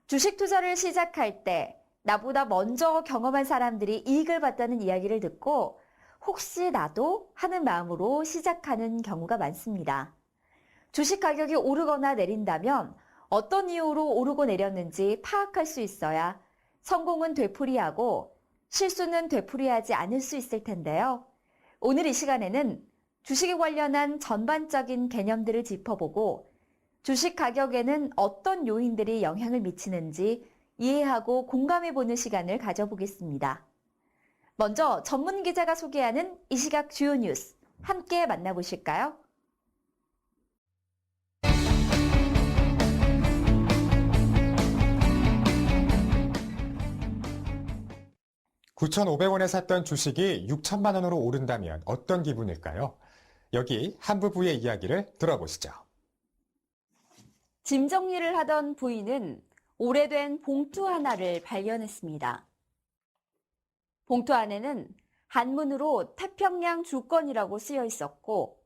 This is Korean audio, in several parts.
주식 투자를 시작할 때 나보다 먼저 경험한 사람들이 이익을 봤다는 이야기를 듣고 혹시 나도 하는 마음으로 시작하는 경우가 많습니다. 주식 가격이 오르거나 내린다면 어떤 이유로 오르고 내렸는지 파악할 수 있어야 성공은 되풀이하고 실수는 되풀이하지 않을 수 있을 텐데요. 오늘 이 시간에는 주식에 관련한 전반적인 개념들을 짚어보고 주식 가격에는 어떤 요인들이 영향을 미치는지 이해하고 공감해보는 시간을 가져보겠습니다. 먼저 전문 기자가 소개하는 이 시각 주요 뉴스 함께 만나보실까요? (9,500원에) 샀던 주식이 (6천만 원으로 오른다면 어떤 기분일까요? 여기 한 부부의 이야기를 들어보시죠. 짐 정리를 하던 부인은 오래된 봉투 하나를 발견했습니다. 봉투 안에는 한문으로 태평양 주권이라고 쓰여 있었고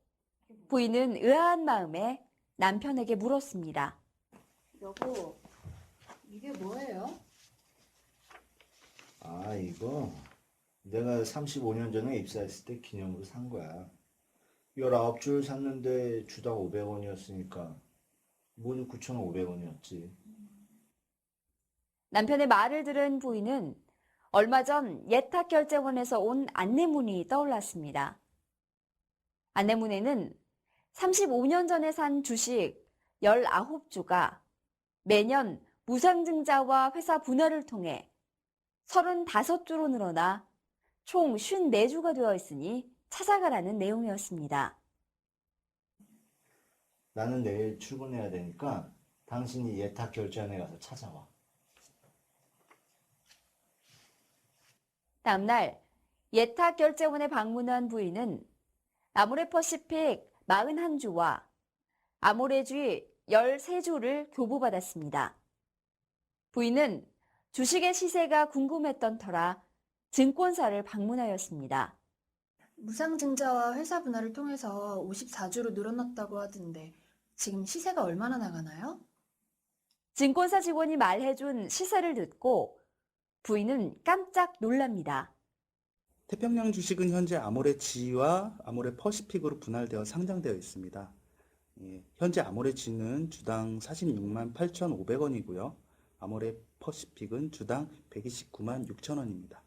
부인은 의아한 마음에 남편에게 물었습니다. 여보, 이게 뭐예요? 아, 이거 내가 35년 전에 입사했을 때 기념으로 산 거야. 19줄 샀는데 주당 500원이었으니까 모두 9,500원이었지. 남편의 말을 들은 부인은 얼마 전 예탁결제원에서 온 안내문이 떠올랐습니다. 안내문에는 35년 전에 산 주식 19주가 매년 무상증자와 회사 분할을 통해 35주로 늘어나 총 54주가 되어 있으니 찾아가라는 내용이었습니다. 나는 내일 출근해야 되니까 당신이 예탁 결제원에 가서 찾아와. 다음날 예탁결제원에 방문한 부인은 아모레퍼시픽 41주와 아모레쥐 13주를 교부받았습니다. 부인은 주식의 시세가 궁금했던 터라 증권사를 방문하였습니다. 무상증자와 회사 분할을 통해서 54주로 늘어났다고 하던데 지금 시세가 얼마나 나가나요? 증권사 직원이 말해준 시세를 듣고 부인은 깜짝 놀랍니다. 태평양 주식은 현재 아모레지와 아모레퍼시픽으로 분할되어 상장되어 있습니다. 현재 아모레지는 주당 46만 8,500원이고요. 아모레퍼시픽은 주당 129만 6천원입니다.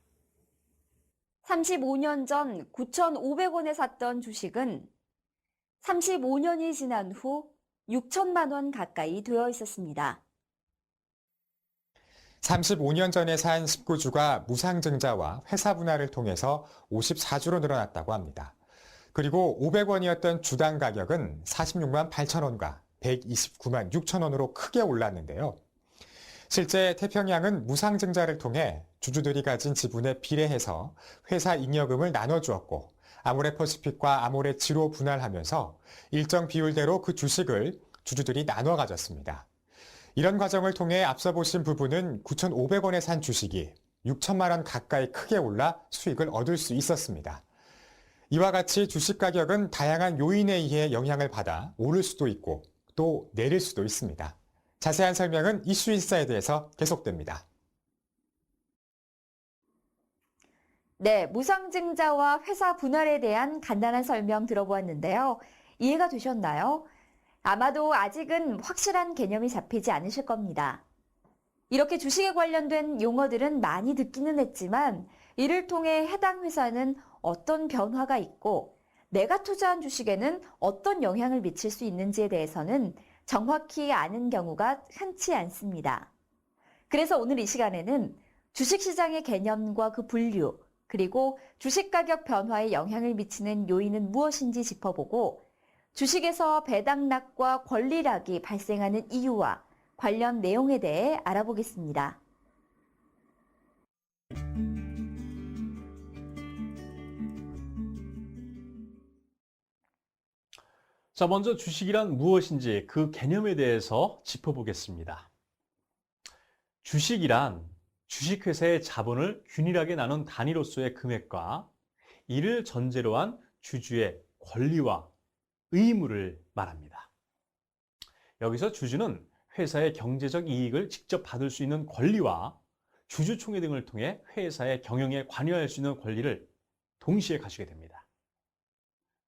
35년 전 9,500원에 샀던 주식은 35년이 지난 후 6천만 원 가까이 되어 있었습니다. 35년 전에 산 19주가 무상증자와 회사 분할을 통해서 54주로 늘어났다고 합니다. 그리고 500원이었던 주당 가격은 46만 8천원과 129만 6천원으로 크게 올랐는데요. 실제 태평양은 무상증자를 통해 주주들이 가진 지분에 비례해서 회사 잉여금을 나눠주었고 아모레퍼시픽과 아모레지로 분할하면서 일정 비율대로 그 주식을 주주들이 나눠 가졌습니다. 이런 과정을 통해 앞서 보신 부부는 9,500원에 산 주식이 6천만 원 가까이 크게 올라 수익을 얻을 수 있었습니다. 이와 같이 주식 가격은 다양한 요인에 의해 영향을 받아 오를 수도 있고 또 내릴 수도 있습니다. 자세한 설명은 이슈인사에 대해서 계속됩니다. 네, 무상증자와 회사 분할에 대한 간단한 설명 들어보았는데요. 이해가 되셨나요? 아마도 아직은 확실한 개념이 잡히지 않으실 겁니다. 이렇게 주식에 관련된 용어들은 많이 듣기는 했지만 이를 통해 해당 회사는 어떤 변화가 있고 내가 투자한 주식에는 어떤 영향을 미칠 수 있는지에 대해서는 정확히 아는 경우가 흔치 않습니다. 그래서 오늘 이 시간에는 주식시장의 개념과 그 분류, 그리고 주식 가격 변화에 영향을 미치는 요인은 무엇인지 짚어보고 주식에서 배당락과 권리락이 발생하는 이유와 관련 내용에 대해 알아보겠습니다. 자, 먼저 주식이란 무엇인지 그 개념에 대해서 짚어보겠습니다. 주식이란 주식회사의 자본을 균일하게 나눈 단위로서의 금액과 이를 전제로 한 주주의 권리와 의무를 말합니다. 여기서 주주는 회사의 경제적 이익을 직접 받을 수 있는 권리와 주주총회 등을 통해 회사의 경영에 관여할 수 있는 권리를 동시에 가지게 됩니다.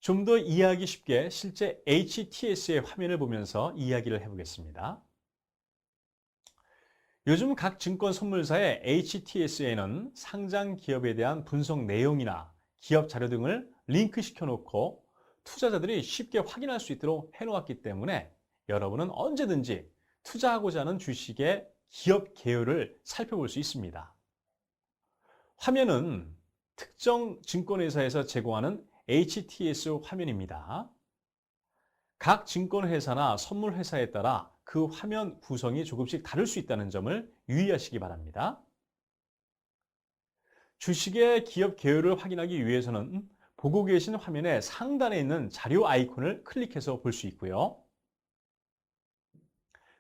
좀 더 이해하기 쉽게 실제 HTS의 화면을 보면서 이야기를 해보겠습니다. 요즘 각 증권 선물사의 HTS에는 상장 기업에 대한 분석 내용이나 기업 자료 등을 링크시켜 놓고 투자자들이 쉽게 확인할 수 있도록 해놓았기 때문에 여러분은 언제든지 투자하고자 하는 주식의 기업 개요를 살펴볼 수 있습니다. 화면은 특정 증권회사에서 제공하는 HTS 화면입니다. 각 증권회사나 선물회사에 따라 그 화면 구성이 조금씩 다를 수 있다는 점을 유의하시기 바랍니다. 주식의 기업 개요를 확인하기 위해서는 보고 계신 화면의 상단에 있는 자료 아이콘을 클릭해서 볼 수 있고요.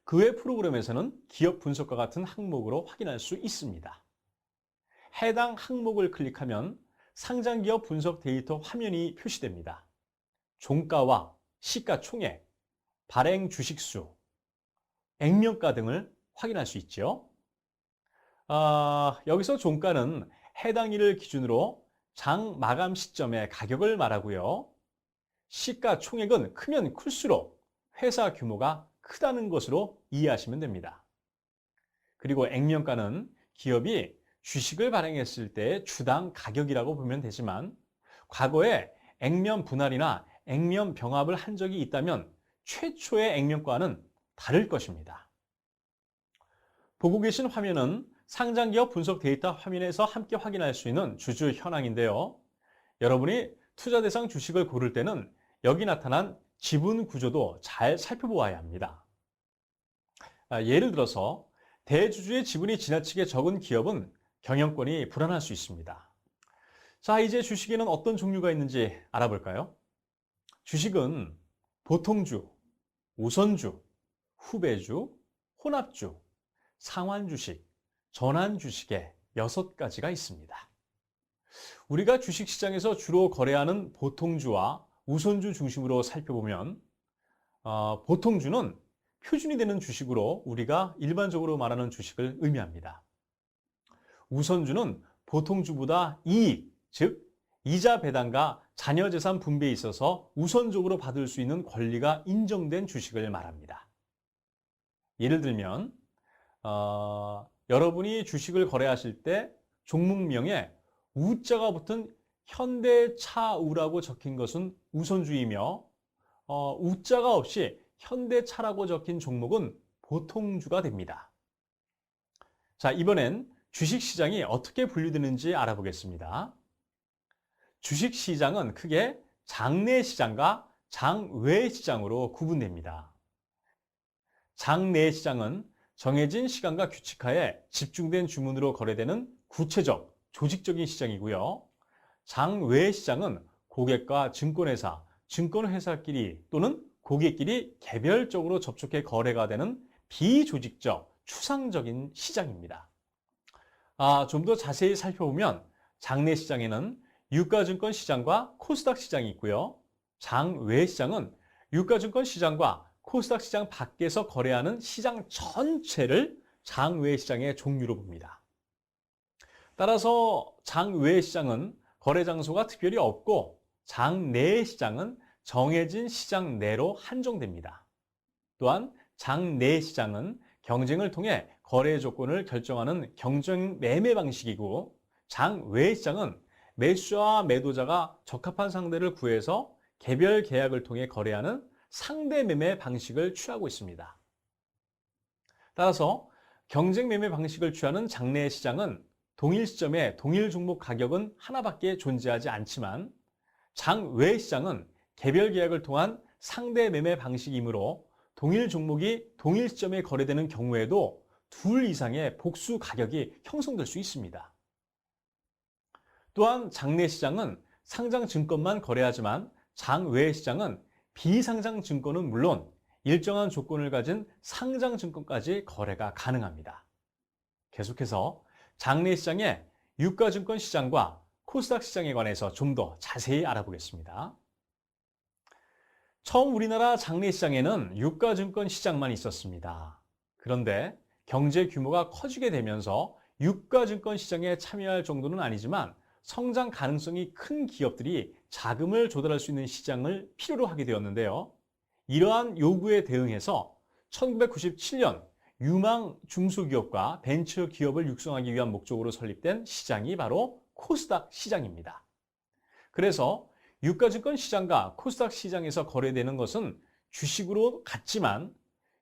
그 외 프로그램에서는 기업 분석과 같은 항목으로 확인할 수 있습니다. 해당 항목을 클릭하면 상장기업 분석 데이터 화면이 표시됩니다. 종가와 시가총액, 발행 주식수, 액면가 등을 확인할 수 있죠. 여기서 종가는 해당 일을 기준으로 장 마감 시점의 가격을 말하고요. 시가총액은 크면 클수록 회사 규모가 크다는 것으로 이해하시면 됩니다. 그리고 액면가는 기업이 주식을 발행했을 때 주당 가격이라고 보면 되지만 과거에 액면 분할이나 액면 병합을 한 적이 있다면 최초의 액면가는 다를 것입니다. 보고 계신 화면은 상장기업 분석 데이터 화면에서 함께 확인할 수 있는 주주 현황인데요. 여러분이 투자 대상 주식을 고를 때는 여기 나타난 지분 구조도 잘 살펴보아야 합니다. 예를 들어서 대주주의 지분이 지나치게 적은 기업은 경영권이 불안할 수 있습니다. 자, 이제 주식에는 어떤 종류가 있는지 알아볼까요? 주식은 보통주, 우선주, 후배주, 혼합주, 상환주식, 전환주식의 6가지가 있습니다. 우리가 주식시장에서 주로 거래하는 보통주와 우선주 중심으로 살펴보면 보통주는 표준이 되는 주식으로 우리가 일반적으로 말하는 주식을 의미합니다. 우선주는 보통주보다 이익, 즉 이자 배당과 자녀재산 분배에 있어서 우선적으로 받을 수 있는 권리가 인정된 주식을 말합니다. 예를 들면 여러분이 주식을 거래하실 때 종목명에 우자가 붙은 현대차우라고 적힌 것은 우선주이며 우자가 없이 현대차라고 적힌 종목은 보통주가 됩니다. 자, 이번엔 주식시장이 어떻게 분류되는지 알아보겠습니다. 주식시장은 크게 장내 시장과 장외 시장으로 구분됩니다. 장내 시장은 정해진 시간과 규칙하에 집중된 주문으로 거래되는 구체적, 조직적인 시장이고요. 장외 시장은 고객과 증권회사, 증권회사끼리 또는 고객끼리 개별적으로 접촉해 거래가 되는 비조직적, 추상적인 시장입니다. 좀 더 자세히 살펴보면 장내 시장에는 유가증권 시장과 코스닥 시장이 있고요. 장외 시장은 유가증권 시장과 코스닥 시장 밖에서 거래하는 시장 전체를 장외 시장의 종류로 봅니다. 따라서 장외 시장은 거래 장소가 특별히 없고 장내 시장은 정해진 시장 내로 한정됩니다. 또한 장내 시장은 경쟁을 통해 거래 조건을 결정하는 경쟁 매매 방식이고 장외 시장은 매수와 매도자가 적합한 상대를 구해서 개별 계약을 통해 거래하는 상대 매매 방식을 취하고 있습니다. 따라서 경쟁 매매 방식을 취하는 장내 시장은 동일 시점에 동일 종목 가격은 하나밖에 존재하지 않지만 장외 시장은 개별 계약을 통한 상대 매매 방식이므로 동일 종목이 동일 시점에 거래되는 경우에도 둘 이상의 복수 가격이 형성될 수 있습니다. 또한 장내 시장은 상장 증권만 거래하지만 장외 시장은 비상장 증권은 물론 일정한 조건을 가진 상장 증권까지 거래가 가능합니다. 계속해서 장내 시장의 유가증권 시장과 코스닥 시장에 관해서 좀 더 자세히 알아보겠습니다. 처음 우리나라 장내 시장에는 유가증권 시장만 있었습니다. 그런데 경제 규모가 커지게 되면서 유가증권 시장에 참여할 정도는 아니지만 성장 가능성이 큰 기업들이 자금을 조달할 수 있는 시장을 필요로 하게 되었는데요. 이러한 요구에 대응해서 1997년 유망 중소기업과 벤처 기업을 육성하기 위한 목적으로 설립된 시장이 바로 코스닥 시장입니다. 그래서 유가증권 시장과 코스닥 시장에서 거래되는 것은 주식으로 같지만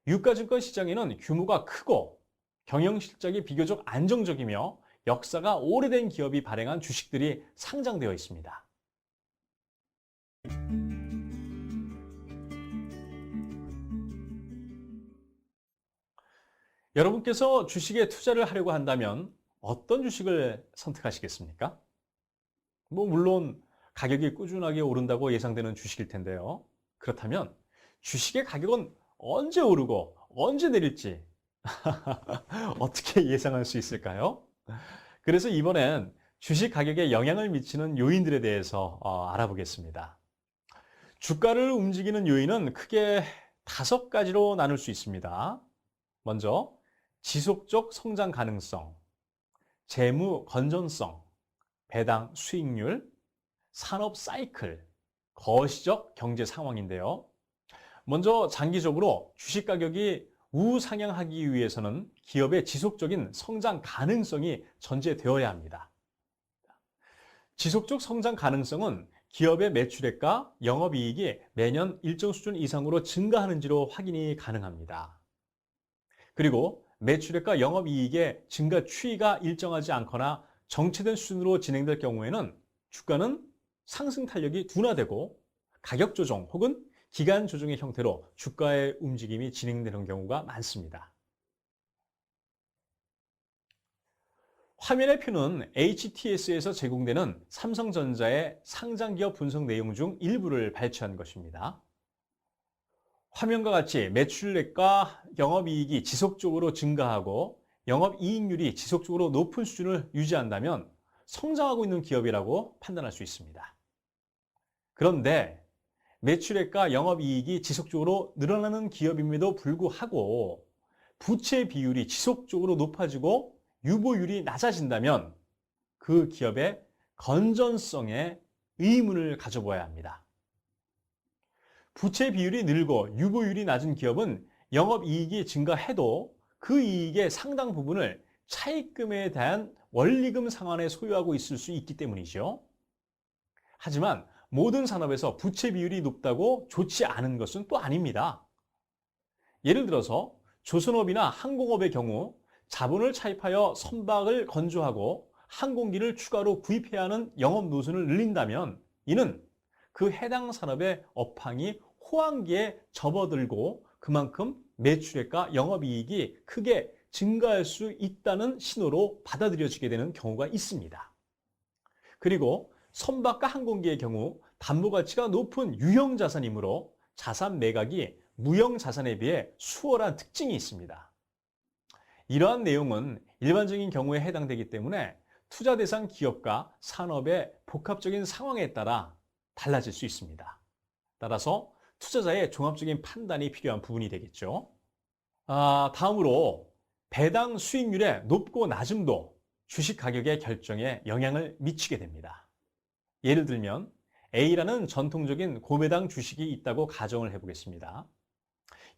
유가증권 시장에는 규모가 크고 경영 실적이 비교적 안정적이며 역사가 오래된 기업이 발행한 주식들이 상장되어 있습니다. 여러분께서 주식에 투자를 하려고 한다면 어떤 주식을 선택하시겠습니까? 물론 가격이 꾸준하게 오른다고 예상되는 주식일 텐데요. 그렇다면 주식의 가격은 언제 오르고 언제 내릴지 어떻게 예상할 수 있을까요? 그래서 이번엔 주식 가격에 영향을 미치는 요인들에 대해서 알아보겠습니다. 주가를 움직이는 요인은 크게 5가지로 나눌 수 있습니다. 먼저 지속적 성장 가능성, 재무 건전성, 배당 수익률, 산업 사이클, 거시적 경제 상황인데요. 먼저 장기적으로 주식 가격이 우상향하기 위해서는 기업의 지속적인 성장 가능성이 전제되어야 합니다. 지속적 성장 가능성은 기업의 매출액과 영업이익이 매년 일정 수준 이상으로 증가하는지로 확인이 가능합니다. 그리고 매출액과 영업이익의 증가 추이가 일정하지 않거나 정체된 수준으로 진행될 경우에는 주가는 상승 탄력이 둔화되고 가격 조정 혹은 기간 조정의 형태로 주가의 움직임이 진행되는 경우가 많습니다. 화면의 표는 HTS에서 제공되는 삼성전자의 상장기업 분석 내용 중 일부를 발췌한 것입니다. 화면과 같이 매출액과 영업이익이 지속적으로 증가하고 영업이익률이 지속적으로 높은 수준을 유지한다면 성장하고 있는 기업이라고 판단할 수 있습니다. 그런데 매출액과 영업이익이 지속적으로 늘어나는 기업임에도 불구하고 부채 비율이 지속적으로 높아지고 유보율이 낮아진다면 그 기업의 건전성에 의문을 가져봐야 합니다. 부채 비율이 늘고 유보율이 낮은 기업은 영업이익이 증가해도 그 이익의 상당 부분을 차입금에 대한 원리금 상환에 소유하고 있을 수 있기 때문이죠. 하지만 모든 산업에서 부채 비율이 높다고 좋지 않은 것은 또 아닙니다. 예를 들어서 조선업이나 항공업의 경우 자본을 차입하여 선박을 건조하고 항공기를 추가로 구입해야 하는 영업 노선을 늘린다면 이는 그 해당 산업의 업황이 호황기에 접어들고 그만큼 매출액과 영업이익이 크게 증가할 수 있다는 신호로 받아들여지게 되는 경우가 있습니다. 그리고 선박과 항공기의 경우 담보가치가 높은 유형자산이므로 자산 매각이 무형자산에 비해 수월한 특징이 있습니다. 이러한 내용은 일반적인 경우에 해당되기 때문에 투자 대상 기업과 산업의 복합적인 상황에 따라 달라질 수 있습니다. 따라서 투자자의 종합적인 판단이 필요한 부분이 되겠죠. 다음으로 배당 수익률의 높고 낮음도 주식 가격의 결정에 영향을 미치게 됩니다. 예를 들면 A라는 전통적인 고배당 주식이 있다고 가정을 해보겠습니다.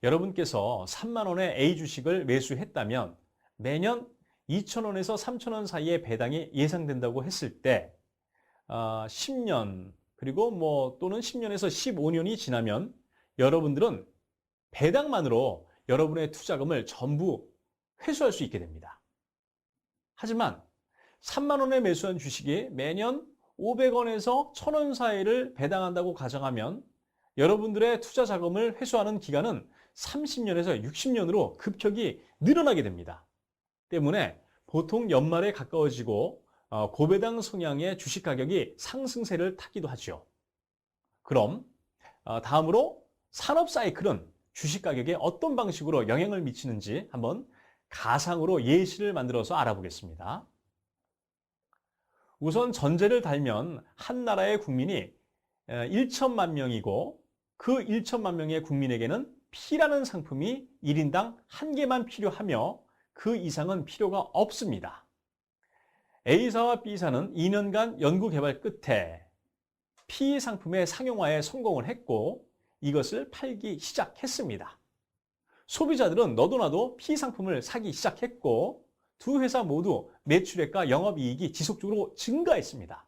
여러분께서 3만 원의 A 주식을 매수했다면 매년 2,000원에서 3,000원 사이의 배당이 예상된다고 했을 때 10년 그리고 또는 10년에서 15년이 지나면 여러분들은 배당만으로 여러분의 투자금을 전부 회수할 수 있게 됩니다. 하지만 3만 원에 매수한 주식이 매년 500원에서 1,000원 사이를 배당한다고 가정하면 여러분들의 투자 자금을 회수하는 기간은 30년에서 60년으로 급격히 늘어나게 됩니다. 때문에 보통 연말에 가까워지고 고배당 성향의 주식 가격이 상승세를 타기도 하죠. 그럼 다음으로 산업 사이클은 주식 가격에 어떤 방식으로 영향을 미치는지 한번 가상으로 예시를 만들어서 알아보겠습니다. 우선 전제를 달면 한 나라의 국민이 1천만 명이고 그 1천만 명의 국민에게는 P라는 상품이 1인당 1개만 필요하며 그 이상은 필요가 없습니다. A사와 B사는 2년간 연구개발 끝에 P 상품의 상용화에 성공을 했고 이것을 팔기 시작했습니다. 소비자들은 너도나도 P 상품을 사기 시작했고 두 회사 모두 매출액과 영업이익이 지속적으로 증가했습니다.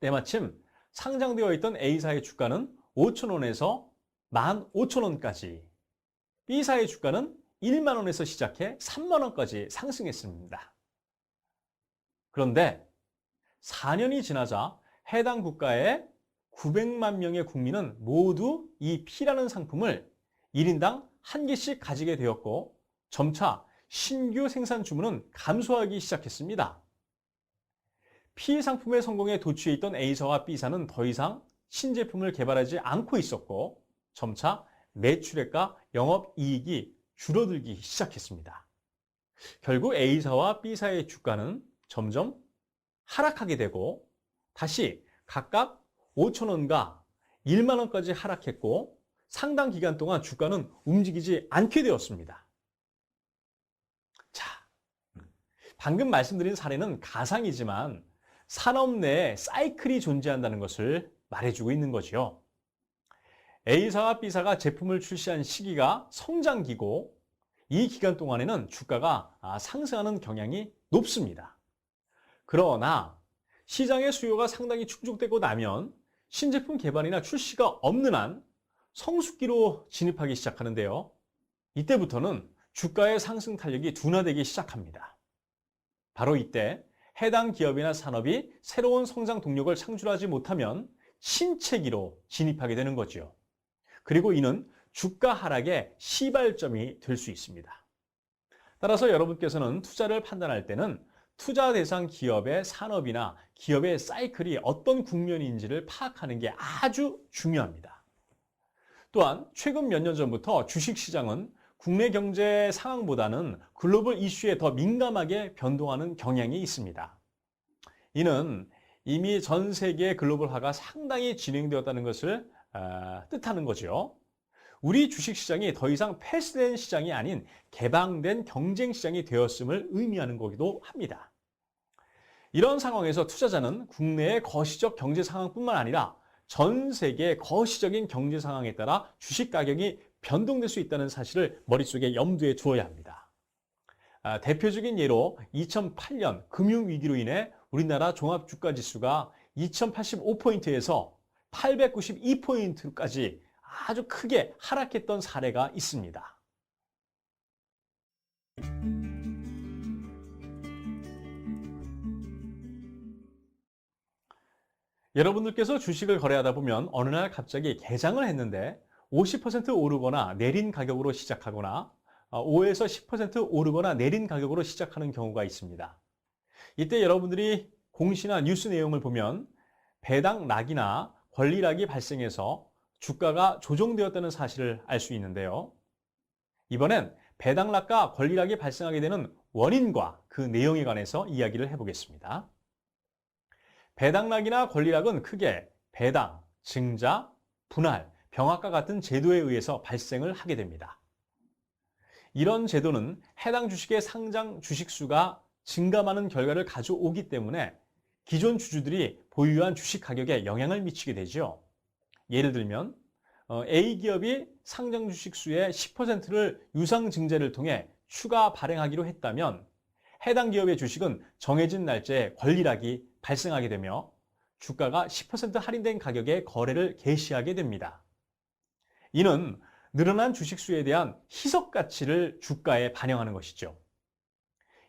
때마침 상장되어 있던 A사의 주가는 5,000원에서 15,000원까지, B사의 주가는 1만 원에서 시작해 3만 원까지 상승했습니다. 그런데 4년이 지나자 해당 국가의 900만 명의 국민은 모두 이 P라는 상품을 1인당 1개씩 가지게 되었고 점차 신규 생산 주문은 감소하기 시작했습니다. P 상품의 성공에 도취해 있던 A사와 B사는 더 이상 신제품을 개발하지 않고 있었고 점차 매출액과 영업이익이 줄어들기 시작했습니다. 결국 A사와 B사의 주가는 점점 하락하게 되고 다시 각각 5,000원과 1만 원까지 하락했고 상당 기간 동안 주가는 움직이지 않게 되었습니다. 자, 방금 말씀드린 사례는 가상이지만 산업 내에 사이클이 존재한다는 것을 말해주고 있는 거죠. A사와 B사가 제품을 출시한 시기가 성장기고 이 기간 동안에는 주가가 상승하는 경향이 높습니다. 그러나 시장의 수요가 상당히 충족되고 나면 신제품 개발이나 출시가 없는 한 성숙기로 진입하기 시작하는데요. 이때부터는 주가의 상승 탄력이 둔화되기 시작합니다. 바로 이때 해당 기업이나 산업이 새로운 성장 동력을 창출하지 못하면 신체기로 진입하게 되는 거죠. 그리고 이는 주가 하락의 시발점이 될 수 있습니다. 따라서 여러분께서는 투자를 판단할 때는 투자 대상 기업의 산업이나 기업의 사이클이 어떤 국면인지를 파악하는 게 아주 중요합니다. 또한 최근 몇 년 전부터 주식시장은 국내 경제 상황보다는 글로벌 이슈에 더 민감하게 변동하는 경향이 있습니다. 이는 이미 전 세계의 글로벌화가 상당히 진행되었다는 것을 뜻하는 거죠. 우리 주식시장이 더 이상 폐쇄된 시장이 아닌 개방된 경쟁시장이 되었음을 의미하는 거기도 합니다. 이런 상황에서 투자자는 국내의 거시적 경제 상황뿐만 아니라 전 세계의 거시적인 경제 상황에 따라 주식 가격이 변동될 수 있다는 사실을 머릿속에 염두에 두어야 합니다. 대표적인 예로 2008년 금융위기로 인해 우리나라 종합주가지수가 2085포인트에서 892포인트까지 아주 크게 하락했던 사례가 있습니다. 여러분들께서 주식을 거래하다 보면 어느 날 갑자기 개장을 했는데 50% 오르거나 내린 가격으로 시작하거나 5에서 10% 오르거나 내린 가격으로 시작하는 경우가 있습니다. 이때 여러분들이 공시나 뉴스 내용을 보면 배당락이나 권리락이 발생해서 주가가 조정되었다는 사실을 알 수 있는데요. 이번엔 배당락과 권리락이 발생하게 되는 원인과 그 내용에 관해서 이야기를 해보겠습니다. 배당락이나 권리락은 크게 배당, 증자, 분할, 병합과 같은 제도에 의해서 발생을 하게 됩니다. 이런 제도는 해당 주식의 상장 주식수가 증감하는 결과를 가져오기 때문에 기존 주주들이 보유한 주식 가격에 영향을 미치게 되죠. 예를 들면 A 기업이 상장 주식수의 10%를 유상증자를 통해 추가 발행하기로 했다면 해당 기업의 주식은 정해진 날짜에 권리락이 발생하게 되며 주가가 10% 할인된 가격에 거래를 개시하게 됩니다. 이는 늘어난 주식수에 대한 희석 가치를 주가에 반영하는 것이죠.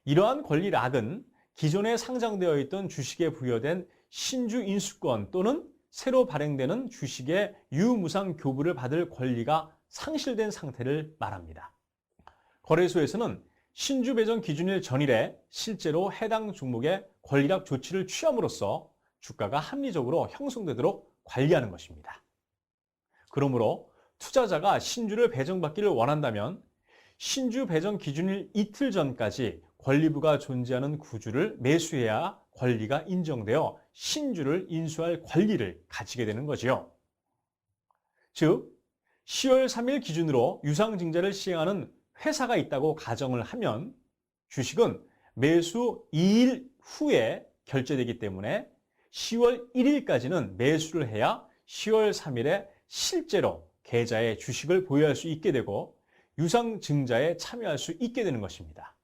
이러한 권리락은 기존에 상장되어 있던 주식에 부여된 신주 인수권 또는 새로 발행되는 주식의 유무상 교부를 받을 권리가 상실된 상태를 말합니다. 거래소에서는 신주 배정 기준일 전일에 실제로 해당 종목의 권리락 조치를 취함으로써 주가가 합리적으로 형성되도록 관리하는 것입니다. 그러므로 투자자가 신주를 배정받기를 원한다면 신주 배정 기준일 이틀 전까지 권리부가 존재하는 구주를 매수해야 권리가 인정되어 신주를 인수할 권리를 가지게 되는 거지요. 즉, 10월 3일 기준으로 유상증자를 시행하는 회사가 있다고 가정을 하면 주식은 매수 2일 후에 결제되기 때문에 10월 1일까지는 매수를 해야 10월 3일에 실제로 계좌에 주식을 보유할 수 있게 되고 유상증자에 참여할 수 있게 되는 것입니다.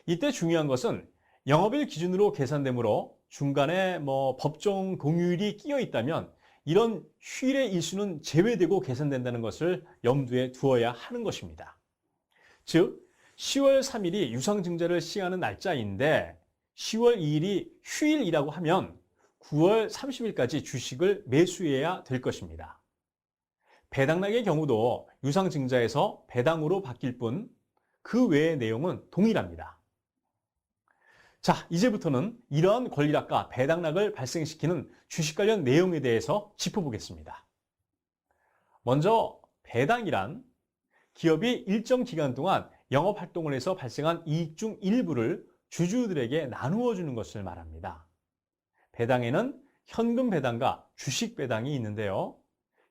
이때 중요한 것은 영업일 기준으로 계산되므로 중간에 법정 공휴일이 끼어 있다면 이런 휴일의 일수는 제외되고 계산된다는 것을 염두에 두어야 하는 것입니다. 즉 10월 3일이 유상증자를 시행하는 날짜인데 10월 2일이 휴일이라고 하면 9월 30일까지 주식을 매수해야 될 것입니다. 배당락의 경우도 유상증자에서 배당으로 바뀔 뿐 그 외의 내용은 동일합니다. 자, 이제부터는 이러한 권리락과 배당락을 발생시키는 주식 관련 내용에 대해서 짚어보겠습니다. 먼저 배당이란 기업이 일정 기간 동안 영업활동을 해서 발생한 이익 중 일부를 주주들에게 나누어 주는 것을 말합니다. 배당에는 현금 배당과 주식 배당이 있는데요.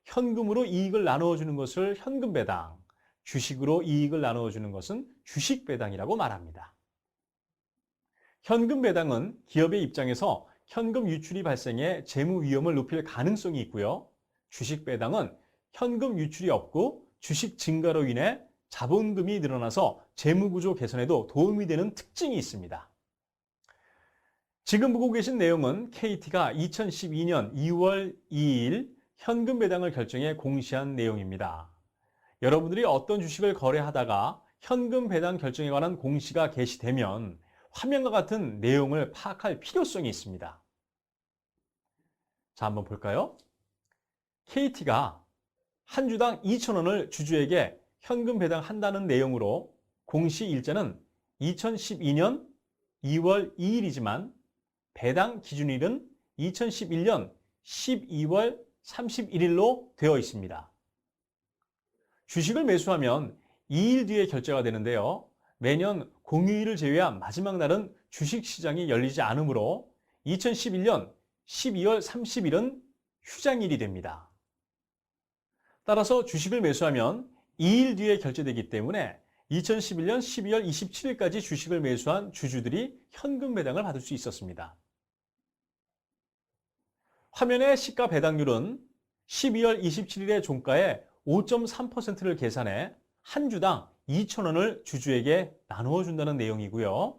현금으로 이익을 나누어 주는 것을 현금 배당, 주식으로 이익을 나누어 주는 것은 주식 배당이라고 말합니다. 현금 배당은 기업의 입장에서 현금 유출이 발생해 재무 위험을 높일 가능성이 있고요. 주식 배당은 현금 유출이 없고 주식 증가로 인해 자본금이 늘어나서 재무구조 개선에도 도움이 되는 특징이 있습니다. 지금 보고 계신 내용은 KT가 2012년 2월 2일 현금 배당을 결정해 공시한 내용입니다. 여러분들이 어떤 주식을 거래하다가 현금 배당 결정에 관한 공시가 게시되면 화면과 같은 내용을 파악할 필요성이 있습니다. 자, 한번 볼까요? KT가 한 주당 2,000원을 주주에게 현금 배당한다는 내용으로 공시 일자는 2012년 2월 2일이지만 배당 기준일은 2011년 12월 31일로 되어 있습니다. 주식을 매수하면 2일 뒤에 결제가 되는데요. 매년 공휴일을 제외한 마지막 날은 주식시장이 열리지 않으므로 2011년 12월 30일은 휴장일이 됩니다. 따라서 주식을 매수하면 2일 뒤에 결제되기 때문에 2011년 12월 27일까지 주식을 매수한 주주들이 현금 배당을 받을 수 있었습니다. 화면의 시가 배당률은 12월 27일의 종가에 5.3%를 계산해 한 주당 2,000원을 주주에게 나누어 준다는 내용이고요.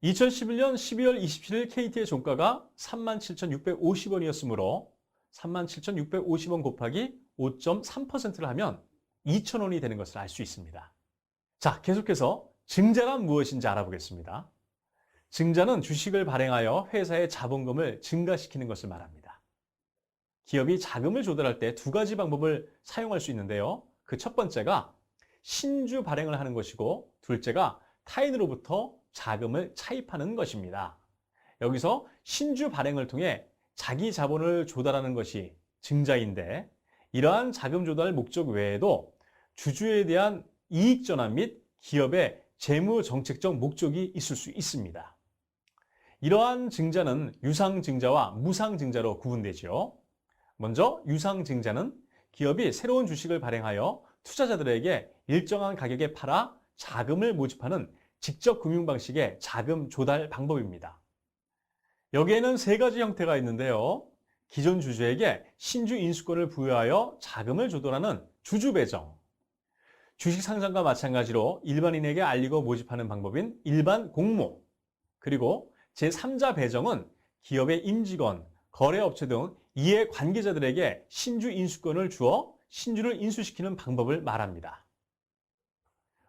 2011년 12월 27일 KT의 종가가 37,650원이었으므로 37,650원 곱하기 5.3%를 하면 2,000원이 되는 것을 알 수 있습니다. 자, 계속해서 증자란 무엇인지 알아보겠습니다. 증자는 주식을 발행하여 회사의 자본금을 증가시키는 것을 말합니다. 기업이 자금을 조달할 때 두 가지 방법을 사용할 수 있는데요. 그 첫 번째가 신주 발행을 하는 것이고 둘째가 타인으로부터 자금을 차입하는 것입니다. 여기서 신주 발행을 통해 자기 자본을 조달하는 것이 증자인데 이러한 자금 조달 목적 외에도 주주에 대한 이익 전환 및 기업의 재무 정책적 목적이 있을 수 있습니다. 이러한 증자는 유상증자와 무상증자로 구분되죠. 먼저 유상증자는 기업이 새로운 주식을 발행하여 투자자들에게 일정한 가격에 팔아 자금을 모집하는 직접 금융 방식의 자금 조달 방법입니다. 여기에는 세 가지 형태가 있는데요. 기존 주주에게 신주 인수권을 부여하여 자금을 조달하는 주주 배정, 주식 상장과 마찬가지로 일반인에게 알리고 모집하는 방법인 일반 공모, 그리고 제3자 배정은 기업의 임직원, 거래업체 등 이해 관계자들에게 신주 인수권을 주어 신주를 인수시키는 방법을 말합니다.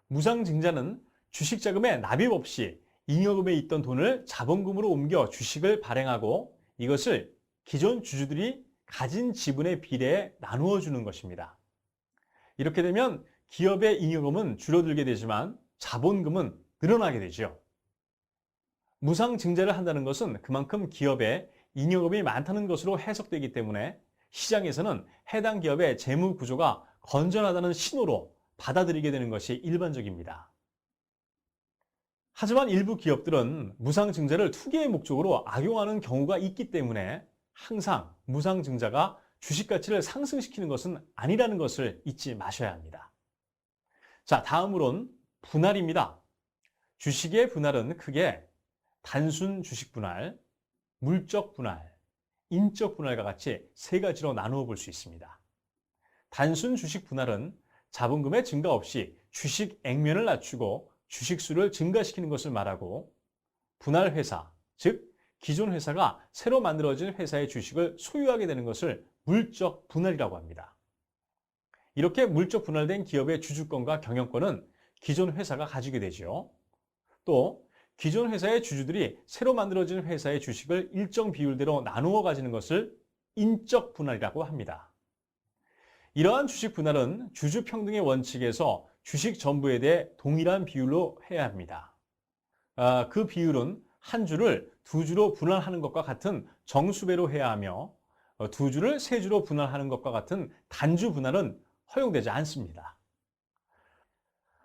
무상증자는 주식 자금에 납입 없이 잉여금에 있던 돈을 자본금으로 옮겨 주식을 발행하고 이것을 기존 주주들이 가진 지분의 비례에 나누어 주는 것입니다. 이렇게 되면 기업의 잉여금은 줄어들게 되지만 자본금은 늘어나게 되죠. 무상증자를 한다는 것은 그만큼 기업에 잉여금이 많다는 것으로 해석되기 때문에 시장에서는 해당 기업의 재무 구조가 건전하다는 신호로 받아들이게 되는 것이 일반적입니다. 하지만 일부 기업들은 무상증자를 투기의 목적으로 악용하는 경우가 있기 때문에 항상 무상증자가 주식 가치를 상승시키는 것은 아니라는 것을 잊지 마셔야 합니다. 자, 다음으론 분할입니다. 주식의 분할은 크게 단순 주식 분할, 물적 분할, 인적 분할과 같이 세 가지로 나누어 볼 수 있습니다. 단순 주식 분할은 자본금의 증가 없이 주식 액면을 낮추고 주식 수를 증가시키는 것을 말하고, 분할 회사, 즉 기존 회사가 새로 만들어진 회사의 주식을 소유하게 되는 것을 물적 분할이라고 합니다. 이렇게 물적 분할된 기업의 주주권과 경영권은 기존 회사가 가지게 되죠. 또 기존 회사의 주주들이 새로 만들어진 회사의 주식을 일정 비율대로 나누어 가지는 것을 인적 분할이라고 합니다. 이러한 주식 분할은 주주 평등의 원칙에서 주식 전부에 대해 동일한 비율로 해야 합니다. 그 비율은 한 주를 두 주로 분할하는 것과 같은 정수배로 해야 하며, 두 주를 세 주로 분할하는 것과 같은 단주 분할은 허용되지 않습니다.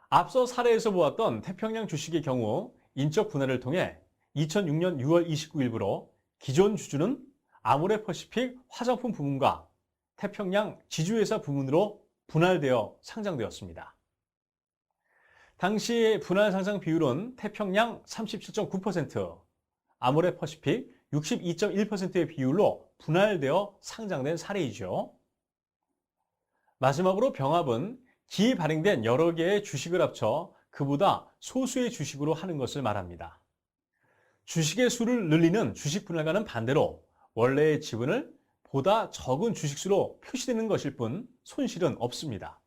앞서 사례에서 보았던 태평양 주식의 경우 인적 분할을 통해 2006년 6월 29일부로 기존 주주는 아모레퍼시픽 화장품 부문과 태평양 지주회사 부문으로 분할되어 상장되었습니다. 당시 분할 상장 비율은 태평양 37.9%, 아모레퍼시픽 62.1%의 비율로 분할되어 상장된 사례이죠. 마지막으로 병합은 기 발행된 여러 개의 주식을 합쳐 그보다 소수의 주식으로 하는 것을 말합니다. 주식의 수를 늘리는 주식 분할과는 반대로 원래의 지분을 보다 적은 주식수로 표시되는 것일 뿐 손실은 없습니다.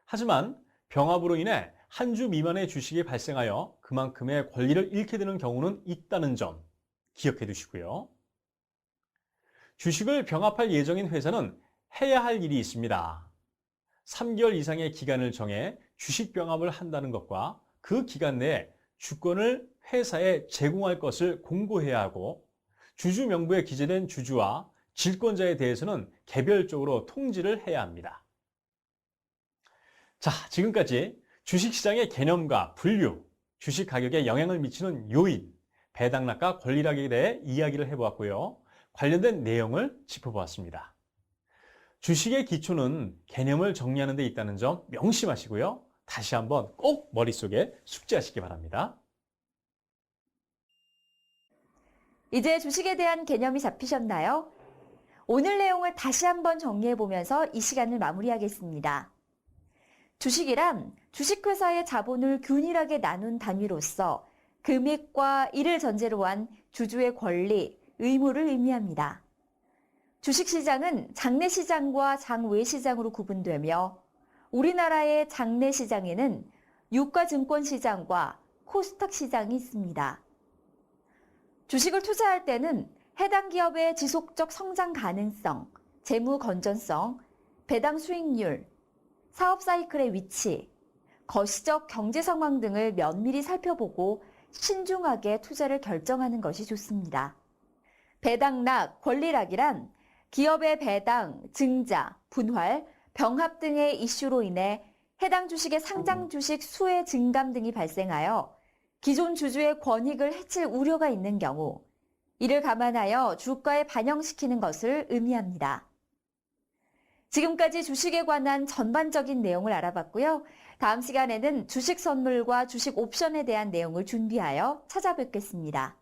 하지만 병합으로 인해 한 주 미만의 주식이 발생하여 그만큼의 권리를 잃게 되는 경우는 있다는 점 기억해 두시고요. 주식을 병합할 예정인 회사는 해야 할 일이 있습니다. 3개월 이상의 기간을 정해 주식 병합을 한다는 것과 그 기간 내에 주권을 회사에 제공할 것을 공고해야 하고, 주주 명부에 기재된 주주와 질권자에 대해서는 개별적으로 통지를 해야 합니다. 자, 지금까지 주식시장의 개념과 분류, 주식 가격에 영향을 미치는 요인, 배당락과 권리락에 대해 이야기를 해보았고요. 관련된 내용을 짚어보았습니다. 주식의 기초는 개념을 정리하는 데 있다는 점 명심하시고요. 다시 한번 꼭 머릿속에 숙지하시기 바랍니다. 이제 주식에 대한 개념이 잡히셨나요? 오늘 내용을 다시 한번 정리해보면서 이 시간을 마무리하겠습니다. 주식이란 주식회사의 자본을 균일하게 나눈 단위로서 금액과 이를 전제로 한 주주의 권리, 의무를 의미합니다. 주식시장은 장내시장과 장외시장으로 구분되며, 우리나라의 장내시장에는 유가증권시장과 코스닥 시장이 있습니다. 주식을 투자할 때는 해당 기업의 지속적 성장 가능성, 재무 건전성, 배당 수익률, 사업 사이클의 위치, 거시적 경제 상황 등을 면밀히 살펴보고 신중하게 투자를 결정하는 것이 좋습니다. 배당락, 권리락이란 기업의 배당, 증자, 분할, 병합 등의 이슈로 인해 해당 주식의 상장 주식 수의 증감 등이 발생하여 기존 주주의 권익을 해칠 우려가 있는 경우, 이를 감안하여 주가에 반영시키는 것을 의미합니다. 지금까지 주식에 관한 전반적인 내용을 알아봤고요. 다음 시간에는 주식 선물과 주식 옵션에 대한 내용을 준비하여 찾아뵙겠습니다.